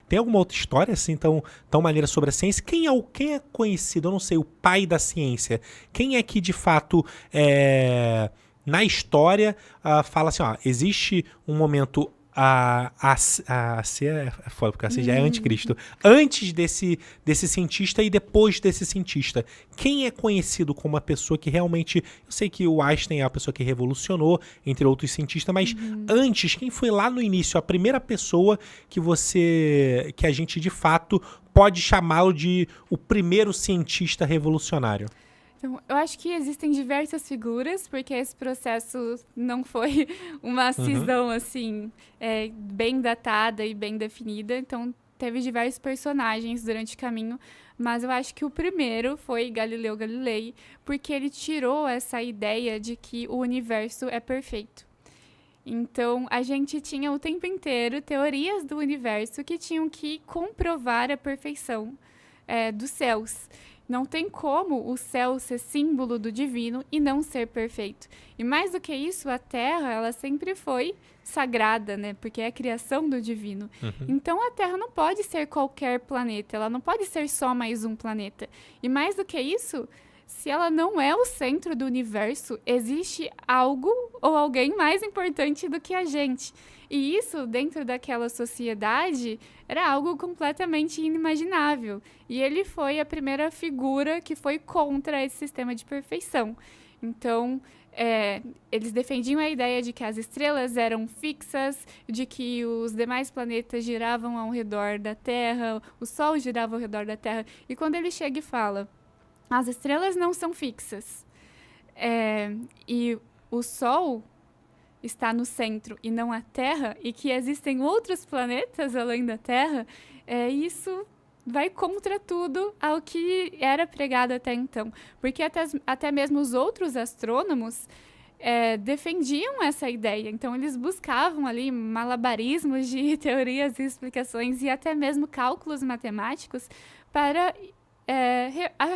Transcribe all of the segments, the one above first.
Tem alguma outra história assim tão maneira sobre a ciência? Quem é conhecido, eu não sei, o pai da ciência? Quem é que de fato na história fala assim, ó, existe um momento a ser é foda, porque assim já é anticristo. Antes desse cientista e depois desse cientista. Quem é conhecido como a pessoa que realmente... Eu sei que o Einstein é a pessoa que revolucionou, entre outros cientistas, mas antes, quem foi lá no início, a primeira pessoa que a gente de fato pode chamá-lo de o primeiro cientista revolucionário? Então, eu acho que existem diversas figuras, porque esse processo não foi uma cisão, assim, bem datada e bem definida. Então, teve diversos personagens durante o caminho, mas eu acho que o primeiro foi Galileu Galilei, porque ele tirou essa ideia de que o universo é perfeito. Então, a gente tinha o tempo inteiro teorias do universo que tinham que comprovar a perfeição dos céus. Não tem como o céu ser símbolo do divino e não ser perfeito. E mais do que isso, a Terra, ela sempre foi sagrada, né? Porque é a criação do divino. Então, a Terra não pode ser qualquer planeta. Ela não pode ser só mais um planeta. E mais do que isso, se ela não é o centro do universo, existe algo ou alguém mais importante do que a gente. E isso, dentro daquela sociedade, era algo completamente inimaginável. E ele foi a primeira figura que foi contra esse sistema de perfeição. Então, eles defendiam a ideia de que as estrelas eram fixas, de que os demais planetas giravam ao redor da Terra, o Sol girava ao redor da Terra. E quando ele chega e fala, as estrelas não são fixas, e o Sol está no centro e não a Terra, e que existem outros planetas além da Terra, isso vai contra tudo ao que era pregado até então. Porque até mesmo os outros astrônomos defendiam essa ideia. Então, eles buscavam ali malabarismos de teorias e explicações e até mesmo cálculos matemáticos para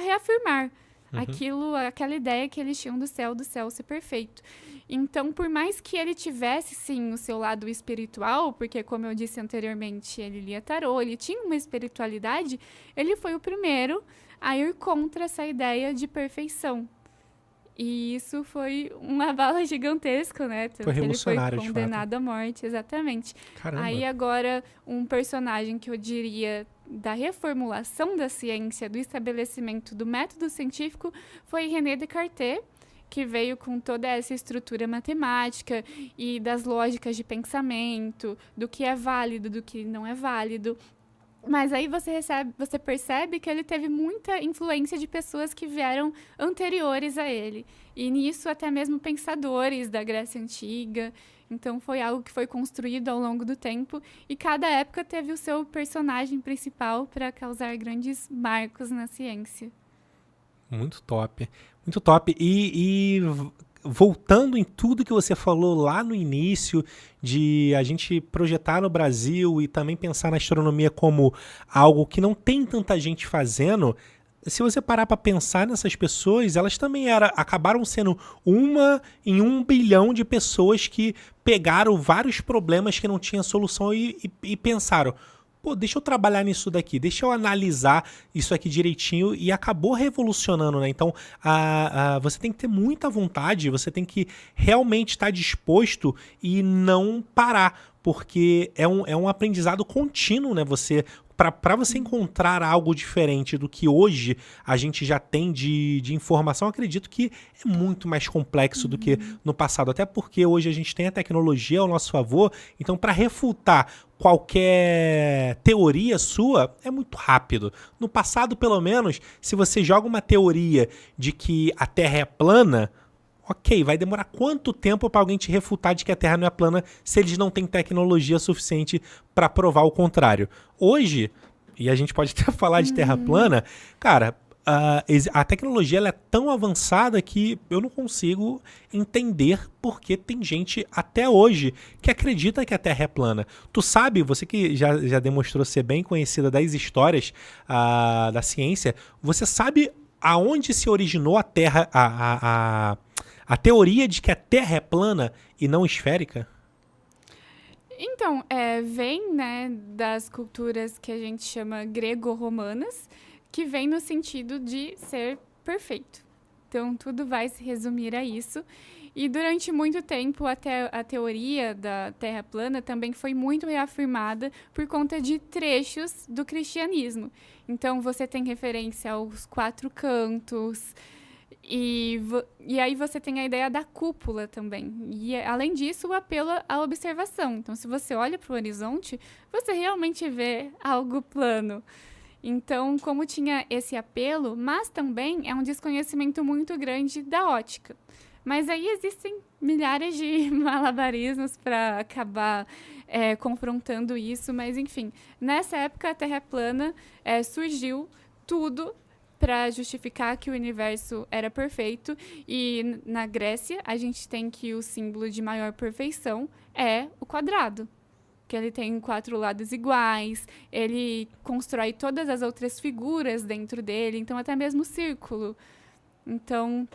reafirmar aquela ideia que eles tinham do céu ser perfeito. Então, por mais que ele tivesse, sim, o seu lado espiritual, porque, como eu disse anteriormente, ele lia tarô, ele tinha uma espiritualidade, ele foi o primeiro a ir contra essa ideia de perfeição. E isso foi uma bala gigantesca, né? Tanto Foi que ele foi revolucionário, de fato. condenado à morte, exatamente. Caramba. Aí agora, um personagem que eu diria da reformulação da ciência, do estabelecimento do método científico, foi René Descartes, que veio com toda essa estrutura matemática e das lógicas de pensamento, do que é válido, do que não é válido. Mas aí você percebe que ele teve muita influência de pessoas que vieram anteriores a ele. E nisso até mesmo pensadores da Grécia Antiga. Então foi algo que foi construído ao longo do tempo. E cada época teve o seu personagem principal para causar grandes marcos na ciência. Muito top. Muito top. E voltando em tudo que você falou lá no início, de a gente projetar no Brasil e também pensar na astronomia como algo que não tem tanta gente fazendo, se você parar para pensar nessas pessoas, elas também acabaram sendo uma em 1 bilhão de pessoas que pegaram vários problemas que não tinham solução e pensaram, pô, deixa eu trabalhar nisso daqui, deixa eu analisar isso aqui direitinho, e acabou revolucionando, né? Então, você tem que ter muita vontade, você tem que realmente estar disposto e não parar, porque é um aprendizado contínuo, né? Para você encontrar algo diferente do que hoje a gente já tem de informação, acredito que é muito mais complexo do que no passado. Até porque hoje a gente tem a tecnologia ao nosso favor, então para refutar qualquer teoria sua é muito rápido. No passado, pelo menos, se você joga uma teoria de que a Terra é plana, ok, vai demorar quanto tempo para alguém te refutar de que a Terra não é plana se eles não têm tecnologia suficiente para provar o contrário? Hoje, e a gente pode até falar de Terra plana, cara, a tecnologia ela é tão avançada que eu não consigo entender porque tem gente até hoje que acredita que a Terra é plana. Tu sabe, você que já demonstrou ser bem conhecida das histórias da ciência, você sabe aonde se originou a Terra, a teoria de que a Terra é plana e não esférica? Então, vem, né, das culturas que a gente chama grego-romanas, que vem no sentido de ser perfeito. Então, tudo vai se resumir a isso. E durante muito tempo, até a teoria da Terra plana também foi muito reafirmada por conta de trechos do cristianismo. Então, você tem referência aos 4 cantos, e aí você tem a ideia da cúpula também. E, além disso, o apelo à observação. Então, se você olha para o horizonte, você realmente vê algo plano. Então, como tinha esse apelo, mas também é um desconhecimento muito grande da ótica. Mas aí existem milhares de malabarismos para acabar confrontando isso. Mas, enfim, nessa época a Terra plana surgiu tudo para justificar que o universo era perfeito. E na Grécia, a gente tem que o símbolo de maior perfeição é o quadrado. Que ele tem 4 lados iguais, ele constrói todas as outras figuras dentro dele, então até mesmo o círculo. Então,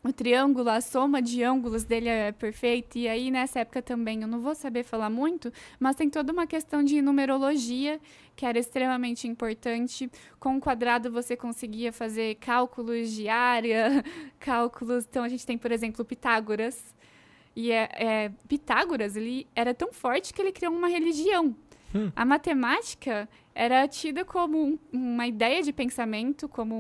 o triângulo, a soma de ângulos dele é perfeita. E aí, nessa época também, eu não vou saber falar muito, mas tem toda uma questão de numerologia, que era extremamente importante. Com o quadrado, você conseguia fazer cálculos de área, cálculos... Então, a gente tem, por exemplo, Pitágoras. E Pitágoras, ele era tão forte que ele criou uma religião. A matemática era tida como uma ideia de pensamento, como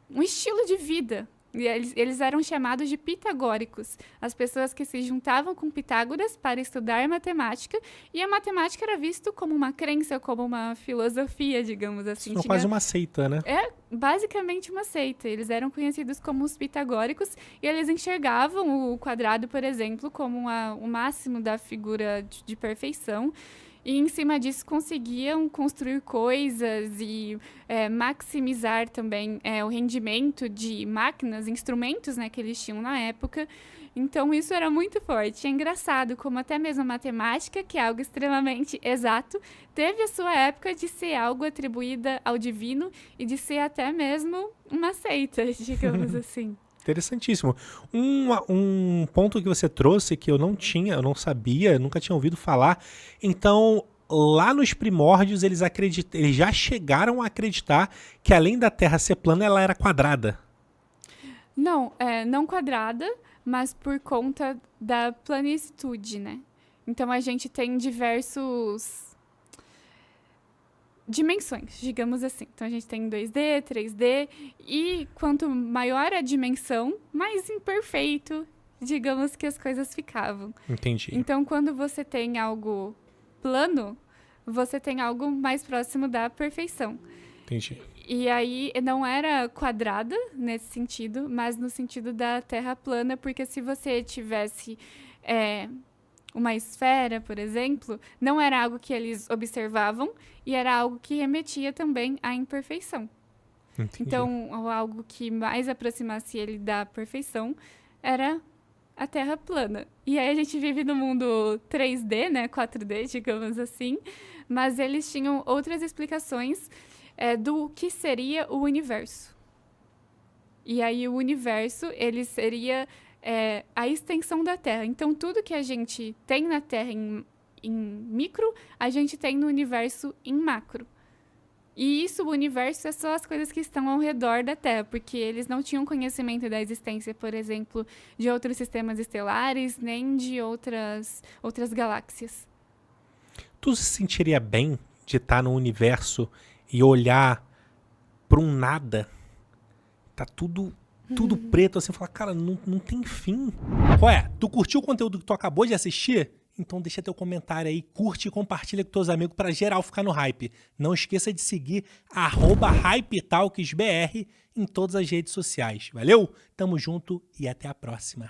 um estilo de vida. E eles eram chamados de pitagóricos. As pessoas que se juntavam com Pitágoras para estudar matemática. E a matemática era vista como uma crença, como uma filosofia, digamos assim. Isso é quase uma seita, né? É basicamente uma seita. Eles eram conhecidos como os pitagóricos e eles enxergavam o quadrado, por exemplo, como o máximo da figura de perfeição. E, em cima disso, conseguiam construir coisas e maximizar também o rendimento de máquinas, instrumentos, né, que eles tinham na época. Então, isso era muito forte. É engraçado como até mesmo a matemática, que é algo extremamente exato, teve a sua época de ser algo atribuída ao divino e de até mesmo uma seita, digamos assim. Interessantíssimo. Um ponto que você trouxe que eu não sabia, nunca tinha ouvido falar. Então, lá nos primórdios, eles já chegaram a acreditar que além da Terra ser plana, ela era quadrada. Não, não quadrada, mas por conta da planicitude, né? Então, a gente tem diversos dimensões, digamos assim. Então, a gente tem 2D, 3D, e quanto maior a dimensão, mais imperfeito, digamos, que as coisas ficavam. Entendi. Então, quando você tem algo plano, você tem algo mais próximo da perfeição. Entendi. E aí, não era quadrada nesse sentido, mas no sentido da Terra plana, porque se você tivesse uma esfera, por exemplo, não era algo que eles observavam e era algo que remetia também à imperfeição. Entendi. Então, algo que mais aproximasse ele da perfeição era a Terra plana. E aí a gente vive no mundo 3D, né, 4D, digamos assim, mas eles tinham outras explicações do que seria o universo. E aí o universo, ele seria a extensão da Terra. Então, tudo que a gente tem na Terra em micro, a gente tem no universo em macro. E isso, o universo, é só as coisas que estão ao redor da Terra, porque eles não tinham conhecimento da existência, por exemplo, de outros sistemas estelares, nem de outras galáxias. Tu se sentiria bem de estar no universo e olhar para um nada? Tá tudo preto, assim, falar, cara, não tem fim. Ué, tu curtiu o conteúdo que tu acabou de assistir? Então deixa teu comentário aí, curte e compartilha com teus amigos para geral ficar no hype. Não esqueça de seguir @HypeTalksBR em todas as redes sociais. Valeu? Tamo junto e até a próxima.